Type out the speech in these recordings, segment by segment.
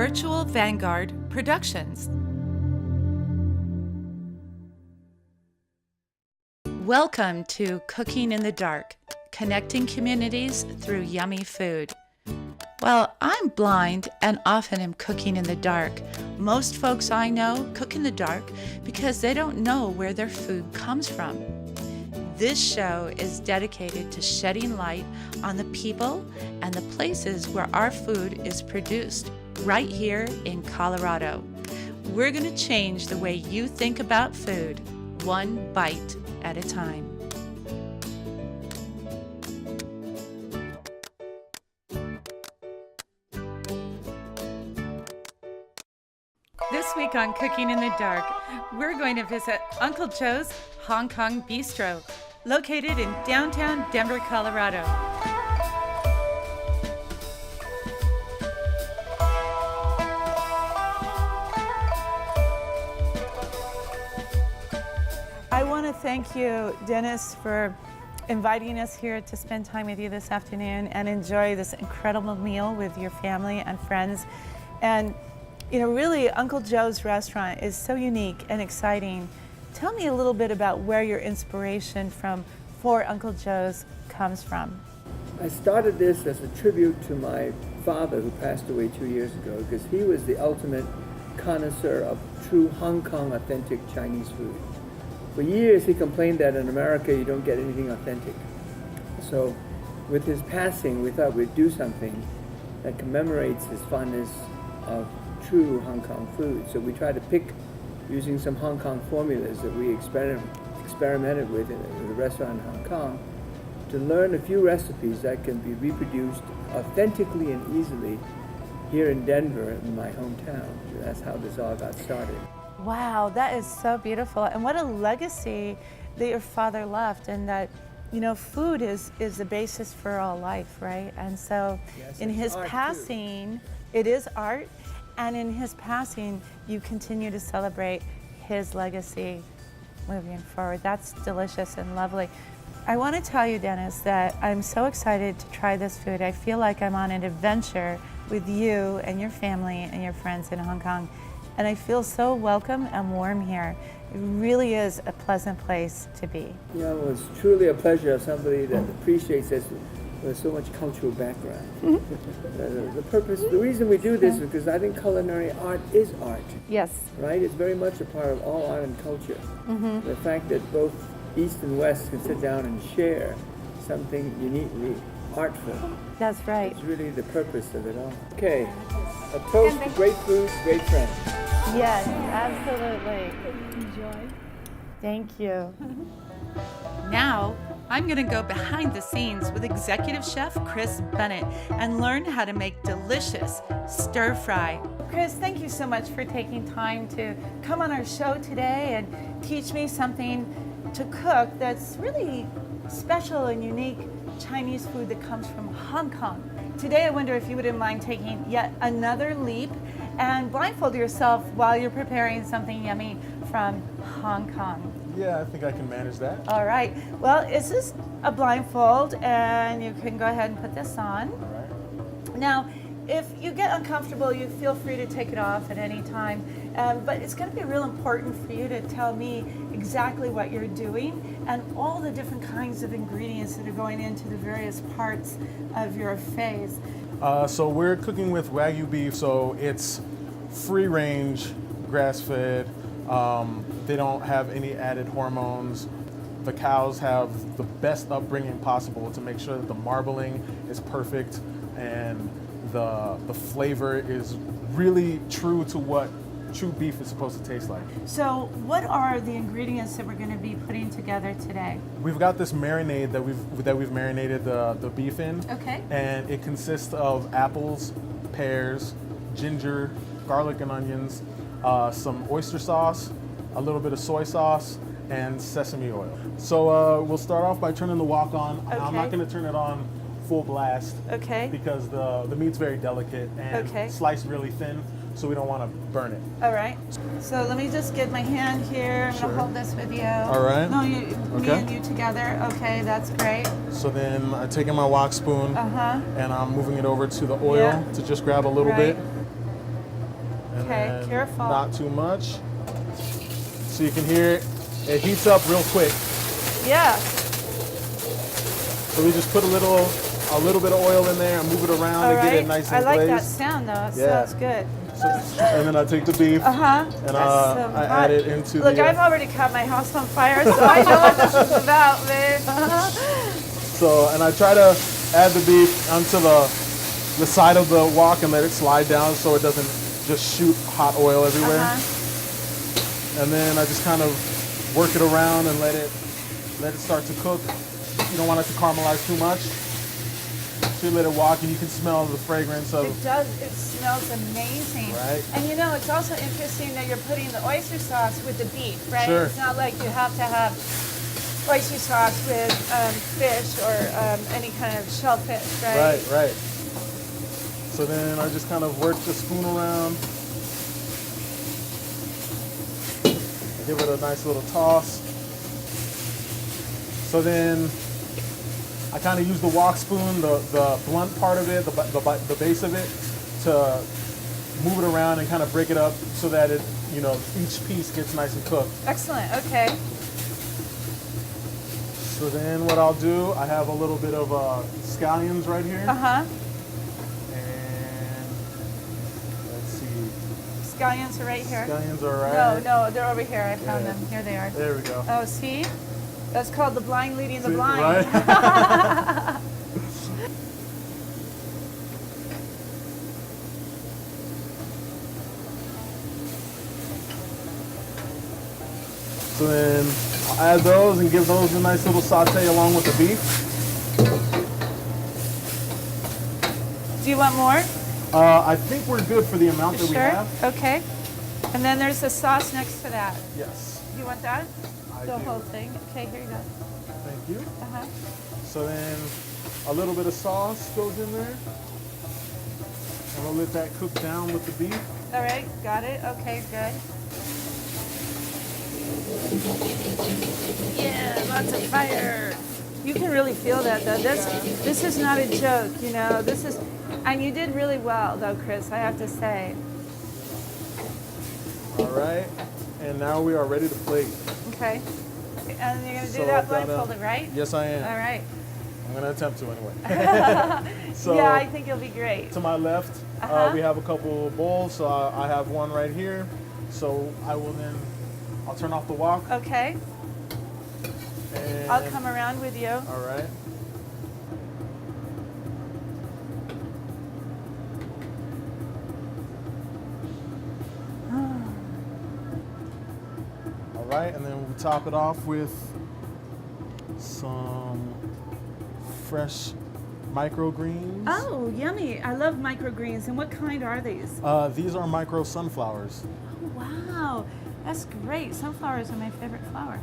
Virtual Vanguard Productions. Welcome to Cooking in the Dark, connecting communities through yummy food. Well, I'm blind and often am cooking in the dark. Most folks I know cook in the dark because they don't know where their food comes from. This show is dedicated to shedding light on the people and the places where our food is produced, right here in Colorado. We're going to change the way you think about food, one bite at a time. This week on Cooking in the Dark, we're going to visit Uncle Joe's Hong Kong Bistro, located in downtown Denver, Colorado. I want to thank you, Dennis, for inviting us here to spend time with you this afternoon and enjoy this incredible meal with your family and friends. And you know, really, Uncle Joe's restaurant is so unique and exciting. Tell me a little bit about where your inspiration for Uncle Joe's comes from. I started this as a tribute to my father, who passed away 2 years ago, because he was the ultimate connoisseur of true Hong Kong authentic Chinese food. For years he complained that in America you don't get anything authentic. So with his passing, we thought we'd do something that commemorates his fondness of true Hong Kong food. So we tried to pick, using some Hong Kong formulas that we experimented with in the restaurant in Hong Kong, to learn a few recipes that can be reproduced authentically and easily here in Denver, in my hometown. So that's how this all got started. Wow, that is so beautiful. And what a legacy that your father left, and that, you know, food is the basis for all life, right? And so yes, in his passing, it is art. And in his passing, you continue to celebrate his legacy moving forward. That's delicious and lovely. I want to tell you, Dennis, that I'm so excited to try this food. I feel like I'm on an adventure with you and your family and your friends in Hong Kong. And I feel so welcome and warm here. It really is a pleasant place to be. You know, it's truly a pleasure of somebody that appreciates this with so much cultural background. The reason we do this is because I think culinary art is art. Yes. Right? It's very much a part of all art and culture. The fact that both East and West can sit down and share something uniquely artful. That's right. It's really the purpose of it all. Okay, a toast to great food, great friends. Yes, absolutely. Enjoy. Thank you. Now, I'm going to go behind the scenes with Executive Chef Chris Bennett and learn how to make delicious stir fry. Chris, thank you so much for taking time to come on our show today and teach me something to cook that's really special and unique Chinese food that comes from Hong Kong. Today, I wonder if you wouldn't mind taking yet another leap and blindfold yourself while you're preparing something yummy from Hong Kong. Yeah, I think I can manage that. All right. Well, it's just a blindfold, and you can go ahead and put this on. All right. Now, if you get uncomfortable, you feel free to take it off at any time. But it's going to be real important for you to tell me exactly what you're doing and all the different kinds of ingredients that are going into the various parts of your face. So we're cooking with Wagyu beef, so it's free range, grass-fed. They don't have any added hormones. The cows have the best upbringing possible to make sure that the marbling is perfect and the flavor is really true to what true beef is supposed to taste like. So what are the ingredients that we're going to be putting together today? We've got this marinade that we've marinated the beef in. Okay. And it consists of apples, pears, ginger, garlic and onions, some oyster sauce, a little bit of soy sauce, and sesame oil. So we'll start off by turning the wok on. Okay. I'm not going to turn it on full blast. Okay. Because the meat's very delicate and sliced really thin, so we don't want to burn it. All right. So let me just get my hand here. I'm going to hold this with you. All right. No, me and you together. Okay, that's great. So then I'm taking my wok spoon and I'm moving it over to the oil to just grab a little bit. Okay, And then careful. not too much. So you can hear it. It heats up real quick. Yeah. So we just put a little bit of oil in there and move it around All to right. get it nice and I like that glazed. sound though. It Yeah. sounds good. So, and then I take the beef and I add it into Look, the. I've already caught my house on fire, so I know what this is about, babe. So, and I try to add the beef onto the side of the wok and let it slide down so it doesn't just shoot hot oil everywhere. And then I just kind of work it around and let it start to cook. You don't want it to caramelize too much. So you let it walk and you can smell the fragrance of. It does. It smells amazing. Right. And you know, it's also interesting that you're putting the oyster sauce with the beef, right? Sure. It's not like you have to have oyster sauce with fish or any kind of shellfish, right? Right. So then I just kind of work the spoon around. Give it a nice little toss. So then I kind of use the wok spoon, the blunt part of it, the base of it, to move it around and kind of break it up so that it, each piece gets nice and cooked. Excellent. Okay. So then what I'll do, I have a little bit of scallions right here. And let's see. Scallions are right here. Scallions are right. No, they're over here. I found them. Here they are. There we go. Oh, see? That's called the blind leading the See, blind. Right? So then I'll add those and give those a nice little saute along with the beef. Do you want more? I think we're good for the amount that we have. Okay. And then there's the sauce next to that. Yes. You want that? I The do. whole thing. Okay, here you go. Thank you. Uh-huh. So then a little bit of sauce goes in there. And we'll let that cook down with the beef. All right, got it. Okay, good. Yeah, lots of fire. You can really feel that though. This is not a joke, This is, and you did really well though, Chris, I have to say. All right. And now we are ready to plate. Okay. And you're going to do So that I've got a- blindfolded, right? Yes, I am. All right. I'm going to attempt to anyway. So Yeah, I think you'll be great. to my left, we have a couple bowls. So I have one right here. So I'll turn off the wok. Okay. And, I'll come around with you. All right. All right, and then we'll top it off with some fresh microgreens. Oh, yummy. I love microgreens. And what kind are these? These are micro sunflowers. Oh, wow. That's great. Sunflowers are my favorite flower.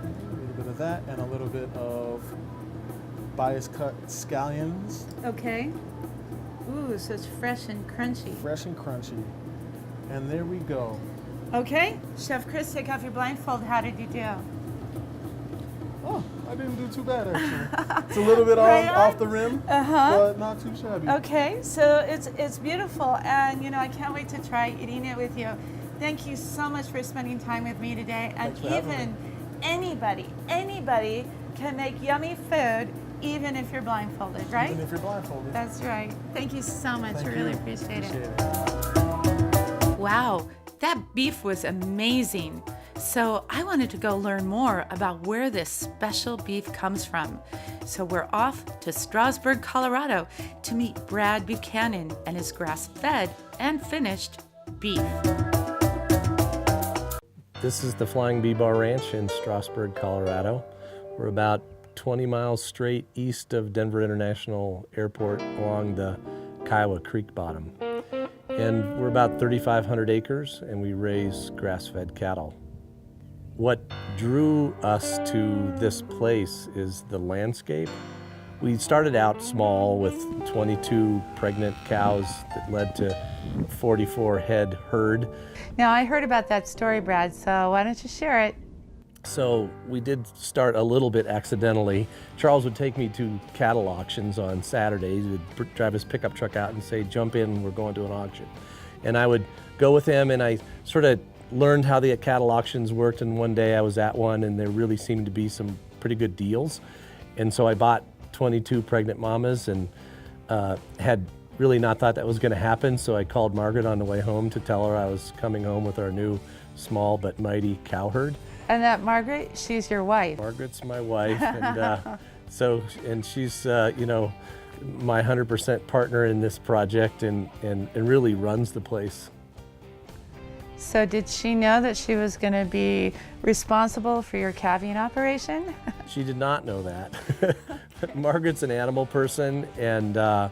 A little bit of that and a little bit of bias cut scallions. Okay. Ooh, so it's fresh and crunchy. Fresh and crunchy. And there we go. Okay. Chef Chris, take off your blindfold. How did you do? Oh, I didn't do too bad actually. It's a little bit Right on. off the rim, but not too shabby. Okay, so it's beautiful, and I can't wait to try eating it with you. Thank you so much for spending time with me today. And Thanks for having even anybody can make yummy food, even if you're blindfolded, right? Even if you're blindfolded. That's right. Thank you so much. Thank I really you. appreciate it. it. Wow, that beef was amazing. So I wanted to go learn more about where this special beef comes from. So we're off to Strasburg, Colorado to meet Brad Buchanan and his grass-fed and finished beef. This is the Flying Bee Bar Ranch in Strasburg, Colorado. We're about 20 miles straight east of Denver International Airport along the Kiowa Creek bottom. And we're about 3,500 acres and we raise grass-fed cattle. What drew us to this place is the landscape. We started out small with 22 pregnant cows that led to 44 head herd. Now I heard about that story, Brad, so why don't you share it? So we did start a little bit accidentally. Charles would take me to cattle auctions on Saturdays. He would drive his pickup truck out and say, jump in, we're going to an auction. And I would go with him, and I sort of learned how the cattle auctions worked, and one day I was at one and there really seemed to be some pretty good deals. And so I bought 22 pregnant mamas and had really not thought that was going to happen, so I called Margaret on the way home to tell her I was coming home with our new small but mighty cow herd. And that Margaret, she's your wife. Margaret's my wife, and she's my 100% partner in this project, and really runs the place. So did she know that she was going to be responsible for your calving operation? She did not know that. Margaret's an animal person, and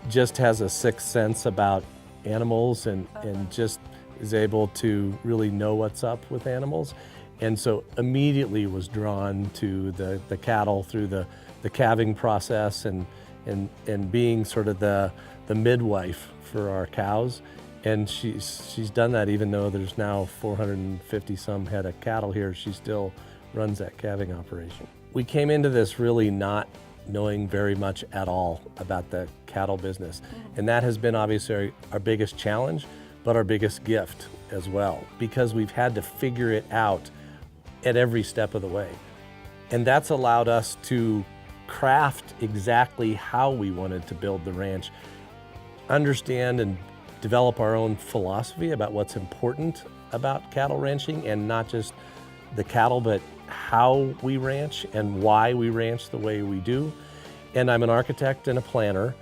just has a sixth sense about animals, and just is able to really know what's up with animals. And so immediately was drawn to the cattle through the calving process, and being sort of the midwife for our cows. And she's done that, even though there's now 450 some head of cattle here. She still runs that calving operation. We came into this really not knowing very much at all about the cattle business. And that has been obviously our biggest challenge, but our biggest gift as well, because we've had to figure it out at every step of the way. And that's allowed us to craft exactly how we wanted to build the ranch, understand and develop our own philosophy about what's important about cattle ranching, and not just the cattle, but how we ranch and why we ranch the way we do. And I'm an architect and a planner,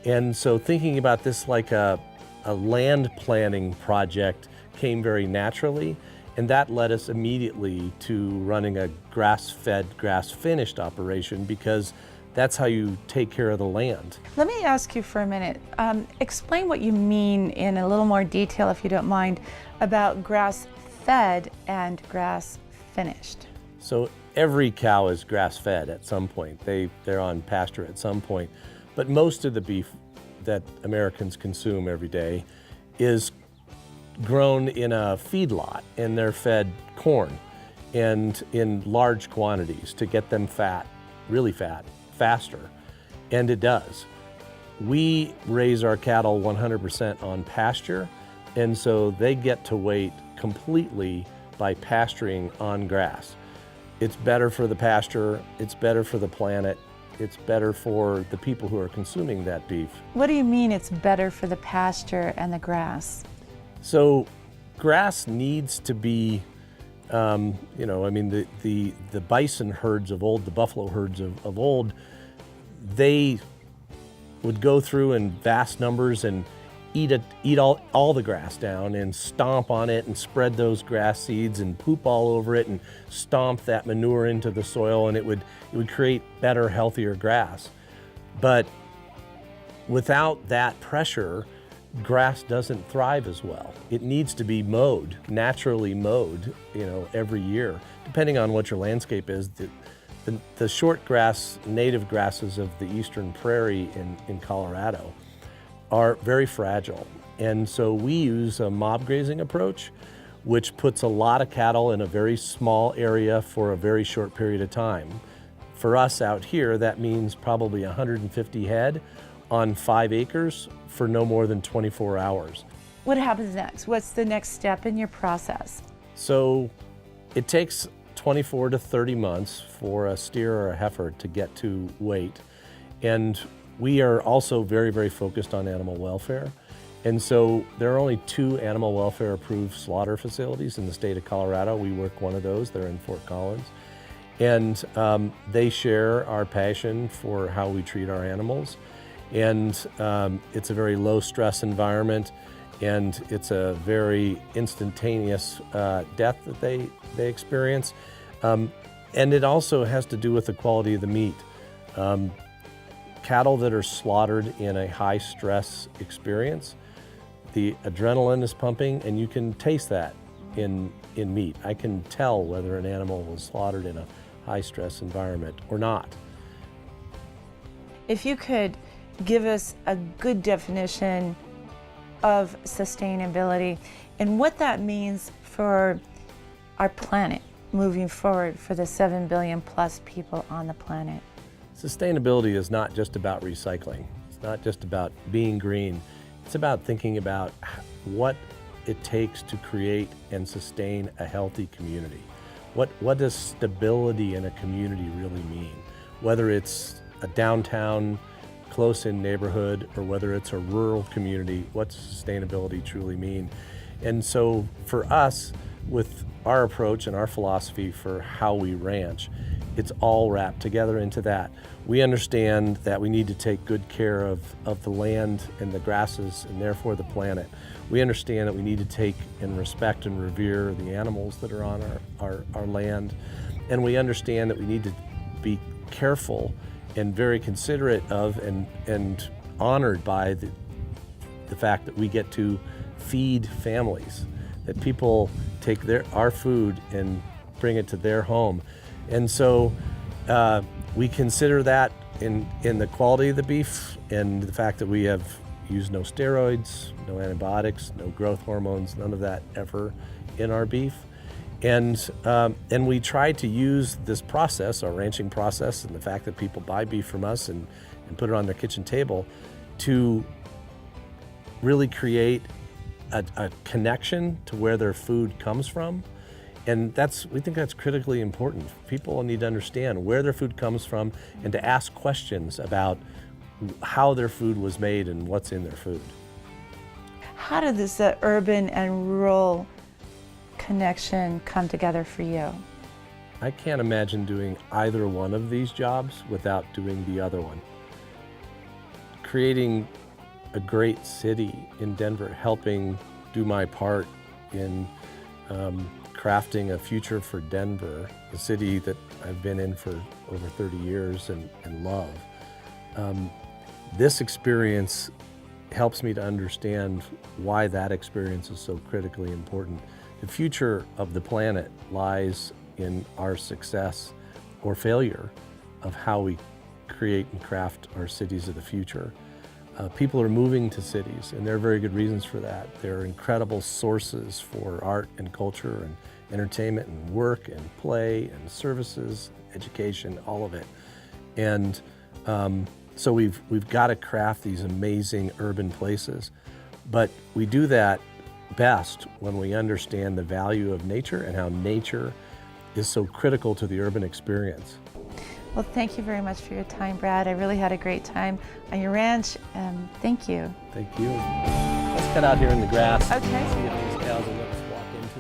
and so thinking about this like a land planning project came very naturally, and that led us immediately to running a grass-fed, grass-finished operation, because that's how you take care of the land. Let me ask you for a minute. Explain what you mean in a little more detail, if you don't mind, about grass-fed and grass-finished. So every cow is grass-fed at some point. They're on pasture at some point. But most of the beef that Americans consume every day is grown in a feedlot, and they're fed corn, and in large quantities to get them fat, really fat, faster. And it does. We raise our cattle 100% on pasture, and so they get to weight completely by pasturing on grass. It's better for the pasture, it's better for the planet, it's better for the people who are consuming that beef. What do you mean it's better for the pasture and the grass? So grass needs to be, the bison herds of old, the buffalo herds of old, they would go through in vast numbers and eat all the grass down, and stomp on it and spread those grass seeds and poop all over it and stomp that manure into the soil, and it would create better, healthier grass. But without that pressure, grass doesn't thrive as well. It needs to be mowed, naturally mowed, every year, depending on what your landscape is. The short grass, native grasses of the eastern prairie in Colorado are very fragile. And so we use a mob grazing approach, which puts a lot of cattle in a very small area for a very short period of time. For us out here, that means probably 150 head on 5 acres for no more than 24 hours. What happens next? What's the next step in your process? So it takes 24 to 30 months for a steer or a heifer to get to weight. And we are also very, very focused on animal welfare. And so there are only 2 animal welfare approved slaughter facilities in the state of Colorado. We work one of those, they're in Fort Collins. And they share our passion for how we treat our animals. And it's a very low stress environment, and it's a very instantaneous death that they experience. And it also has to do with the quality of the meat. Cattle that are slaughtered in a high stress experience, the adrenaline is pumping, and you can taste that in meat. I can tell whether an animal was slaughtered in a high stress environment or not. If you could give us a good definition of sustainability and what that means for our planet moving forward, for the 7 billion plus people on the planet. Sustainability is not just about recycling. It's not just about being green. It's about thinking about what it takes to create and sustain a healthy community. What does stability in a community really mean? Whether it's a downtown, close-in neighborhood, or whether it's a rural community, what's sustainability truly mean? And so for us, with our approach and our philosophy for how we ranch, it's all wrapped together into that. We understand that we need to take good care of the land and the grasses and therefore the planet. We understand that we need to take and respect and revere the animals that are on our land. And we understand that we need to be careful and very considerate of and honored by the fact that we get to feed families, that people take our food and bring it to their home. And so we consider that in the quality of the beef and the fact that we have used no steroids, no antibiotics, no growth hormones, none of that ever in our beef. And we try to use this process, our ranching process, and the fact that people buy beef from us and put it on their kitchen table to really create a connection to where their food comes from. And we think that's critically important. People need to understand where their food comes from and to ask questions about how their food was made and what's in their food. How did this urban and rural connection come together for you? I can't imagine doing either one of these jobs without doing the other one. Creating a great city in Denver, helping do my part in crafting a future for Denver, a city that I've been in for over 30 years and love. This experience helps me to understand why that experience is so critically important. The future of the planet lies in our success or failure of how we create and craft our cities of the future. People are moving to cities, and there are very good reasons for that. There are incredible sources for art and culture and entertainment and work and play and services, education, all of it. And so we've got to craft these amazing urban places, but we do that best when we understand the value of nature and how nature is so critical to the urban experience. Well, thank you very much for your time, Brad. I really had a great time on your ranch. Thank you. Thank you. Let's cut out here in the grass. Okay. See if these cows will let us walk into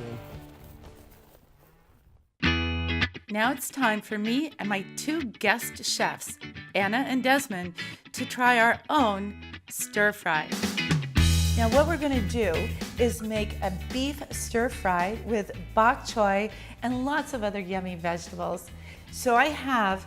them. Now it's time for me and my two guest chefs, Anna and Desmond, to try our own stir fry. Now what we're going to do is make a beef stir fry with bok choy and lots of other yummy vegetables. So I have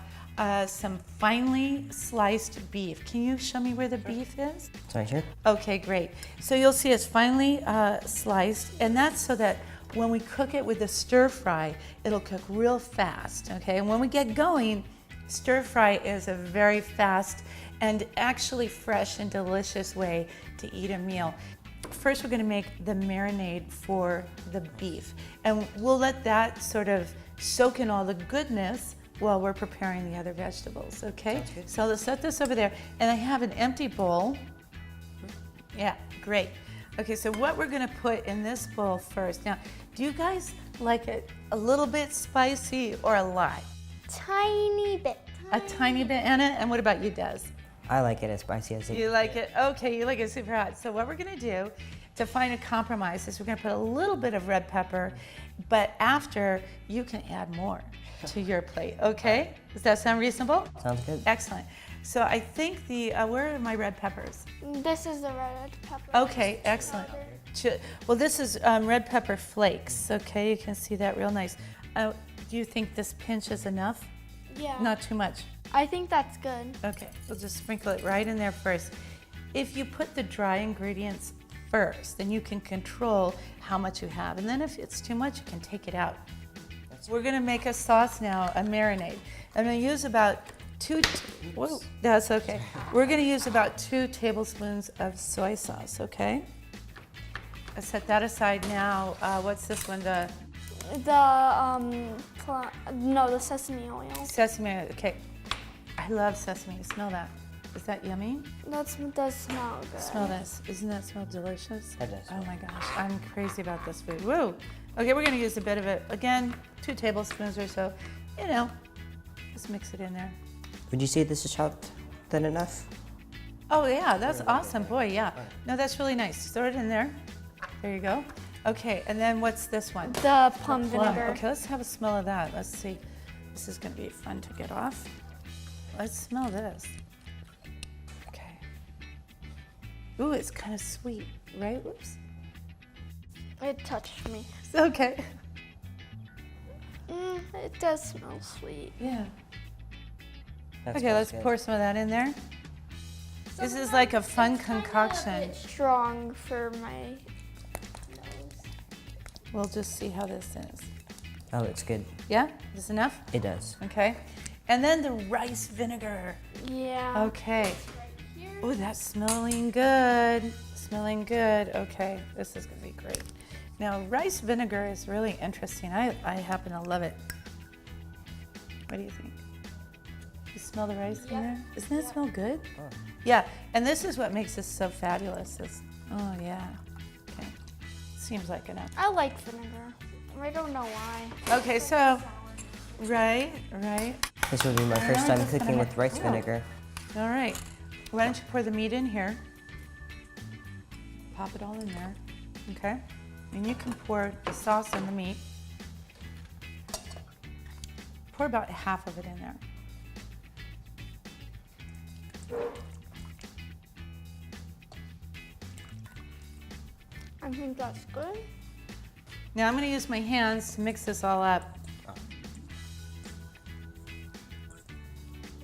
some finely sliced beef. Can you show me where the beef is? Sorry, sure. Okay, great. So you'll see it's finely sliced, and that's so that when we cook it with the stir fry, it'll cook real fast, okay? And when we get going, stir fry is a very fast and actually fresh and delicious way to eat a meal. First, we're gonna make the marinade for the beef, and we'll let that sort of soak in all the goodness while we're preparing the other vegetables, okay? So let's set this over there, and I have an empty bowl. Yeah, great. Okay, so what we're gonna put in this bowl first. Now, do you guys like it a little bit spicy or a lot? Tiny bit. A tiny bit, Anna? And what about you, Des? I like it as spicy as it You like it? Okay, you like it super hot. So what we're gonna do to find a compromise is we're gonna put a little bit of red pepper, but after you can add more to your plate, okay? Does that sound reasonable? Sounds good. Excellent. So I think where are my red peppers? This is the red pepper. Okay, excellent. Well, this is red pepper flakes, okay? You can see that real nice. Do you think this pinch is enough? Yeah. Not too much? I think that's good. Okay, we'll just sprinkle it right in there first. If you put the dry ingredients first, then you can control how much you have. And then if it's too much, you can take it out. We're gonna make a sauce now, a marinade. I'm gonna use about whoa, that's okay. We're gonna use about 2 tablespoons of soy sauce, okay? I set that aside now. What's this one? The sesame oil. sesame oil, okay. I love sesame, you smell that? Is that yummy? That does smell good. Smell this. Doesn't that smell delicious? It does. Oh my gosh, I'm crazy about this food. Woo! Okay, we're gonna use a bit of it. Again, 2 tablespoons or so. You know, just mix it in there. Would you say this is chopped thin enough? Oh yeah, that's awesome. Boy, yeah. No, that's really nice. Throw it in there. There you go. Okay, and then what's this one? The plum Plum. vinegar. Okay, let's have a smell of that. Let's see. This is gonna be fun to get off. Let's smell this. Okay. Ooh, it's kind of sweet, right? Whoops. It touched me. It's okay. It does smell sweet. Yeah. That Okay, smells let's good. pour some of that in there. This is like a fun concoction. It's strong for my nose. We'll just see how this is. Oh, it's good. Yeah? Is this enough? It does. Okay. And then the rice vinegar. Yeah. Okay. Oh, that's smelling good. Smelling good. Okay, this is gonna be great. Now, rice vinegar is really interesting. I happen to love it. What do you think? You smell the rice in there? Doesn't it smell good? Oh. Yeah, and this is what makes this so fabulous. Oh yeah. Okay. Seems like enough. I like vinegar. I don't know why. Okay, so right. This will be my first time cooking with rice vinegar. All right. Why don't you pour the meat in here? Pop it all in there. Okay. And you can pour the sauce in the meat. Pour about half of it in there. I think that's good. Now I'm going to use my hands to mix this all up.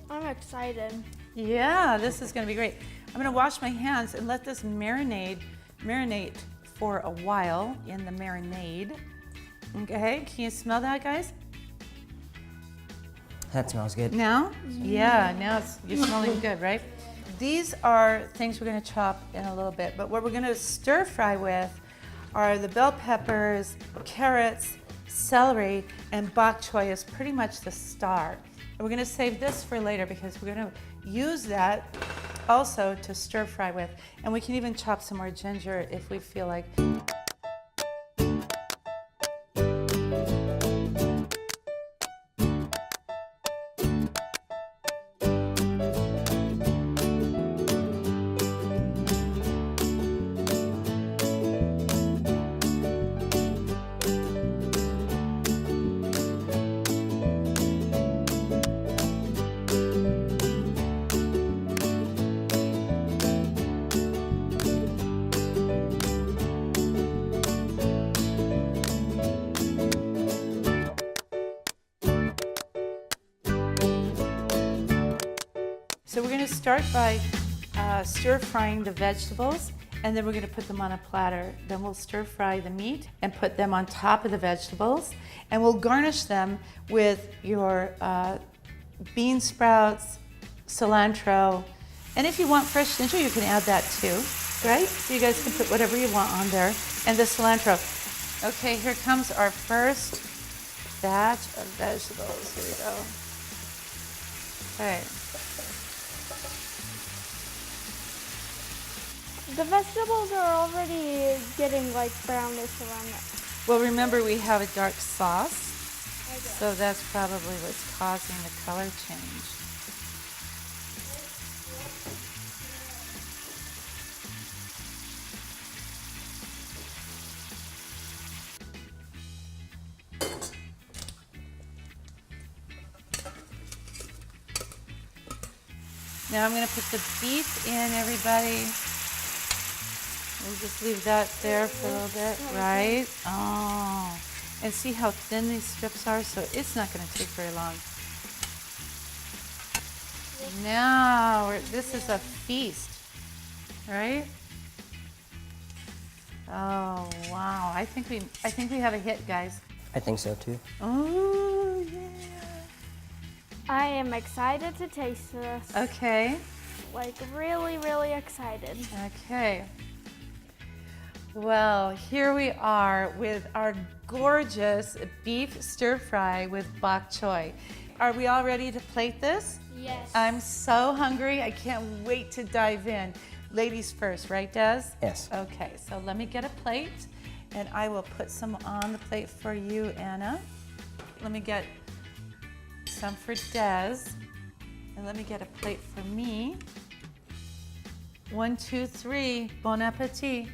I'm excited. Yeah, this is going to be great. I'm going to wash my hands and let this marinate for a while in the marinade. Okay, can you smell that, guys? That smells good. Now? Yeah, now you're smelling good, right? These are things we're going to chop in a little bit, but what we're going to stir fry with are the bell peppers, carrots, celery, and bok choy is pretty much the star. And we're going to save this for later because we're going to use that also to stir fry with. And we can even chop some more ginger if we feel like. So we're going to start by stir frying the vegetables, and then we're going to put them on a platter. Then we'll stir fry the meat and put them on top of the vegetables, and we'll garnish them with your bean sprouts, cilantro, and if you want fresh ginger, you can add that too, right? So you guys can put whatever you want on there, and the cilantro. Okay, here comes our first batch of vegetables. Here we go. Okay. The vegetables are already getting like brownish around it. Well, remember we have a dark sauce, so that's probably what's causing the color change. Now I'm going to put the beef in, everybody. We'll just leave that there for a little bit, right? Oh, and see how thin these strips are? So it's not going to take very long. Now, this is a feast, right? Oh, wow. I think we have a hit, guys. I think so too. Oh, yeah. I am excited to taste this. Okay. Like really, really excited. Okay. Well, here we are with our gorgeous beef stir fry with bok choy. are we all ready to plate this? Yes. I'm so hungry. I can't wait to dive in. Ladies first, right, Des? Yes. Okay, so let me get a plate, and I will put some on the plate for you, Anna. Let me get some for Des, and let me get a plate for me. 1, 2, 3. Bon appetit.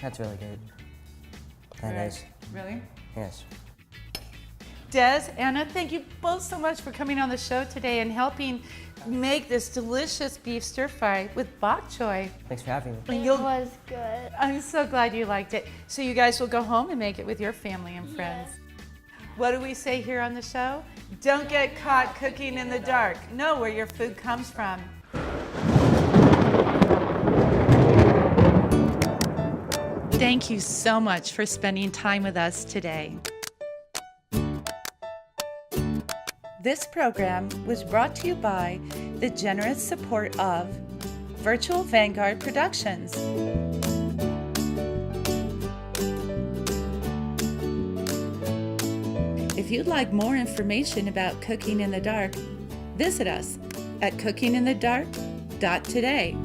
That's really good. That is. Really? Yes. Des, Anna, thank you both so much for coming on the show today and helping make this delicious beef stir fry with bok choy. Thanks for having me. And It was good. I'm so glad you liked it. So you guys will go home and make it with your family and friends. What do we say here on the show? Don't get caught cooking in the dark. Know where your food comes from. Thank you so much for spending time with us today. This program was brought to you by the generous support of Virtual Vanguard Productions. If you'd like more information about cooking in the dark, visit us at cookinginthedark.today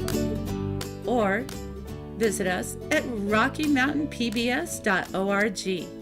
or visit us at rockymountainpbs.org.